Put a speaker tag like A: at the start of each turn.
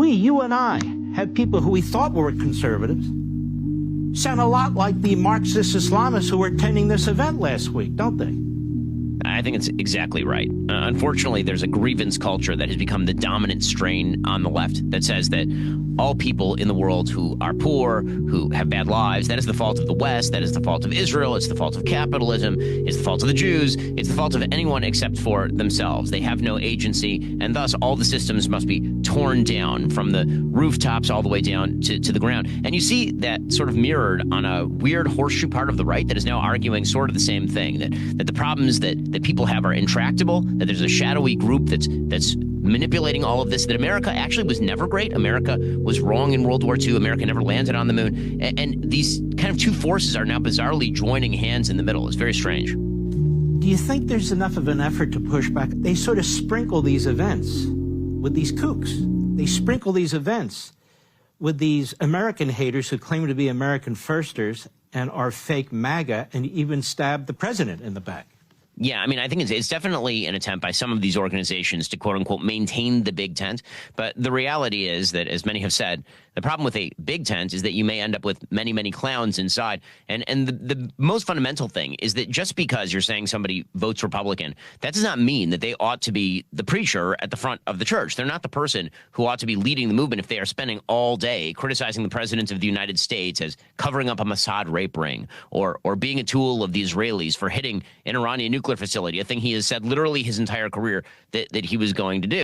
A: you and I, have people who we thought were conservatives sound a lot like the Marxist Islamists who were attending this event last week, don't they?
B: I think it's exactly right. Unfortunately, there's a grievance culture that has become the dominant strain on the left that says that all people in the world who are poor, who have bad lives, that is the fault of the West, that is the fault of Israel, it's the fault of capitalism, it's the fault of the Jews, it's the fault of anyone except for themselves. They have no agency, and thus all the systems must be torn down from the rooftops all the way down to the ground. And you see that sort of mirrored on a weird horseshoe part of the right that is now arguing sort of the same thing, that the problems that people have are intractable, that there's a shadowy group that's manipulating all of this, that America actually was never great. America was wrong in World War II. America never landed on the moon. And these kind of two forces are now bizarrely joining hands in the middle. It's very strange.
A: Do you think there's enough of an effort to push back? They sort of sprinkle these events with these kooks. They sprinkle these events with these American haters who claim to be American firsters and are fake MAGA and even stab the president in the back.
B: Yeah, I mean, I think it's definitely an attempt by some of these organizations to, quote unquote, maintain the big tent. But the reality is that, as many have said, the problem with a big tent is that you may end up with many, many clowns inside. And the most fundamental thing is that just because you're saying somebody votes Republican, that does not mean that they ought to be the preacher at the front of the church. They're not the person who ought to be leading the movement if they are spending all day criticizing the president of the United States as covering up a Mossad rape ring or being a tool of the Israelis for hitting an Iranian nuclear facility, a thing he has said literally his entire career that he was going to do.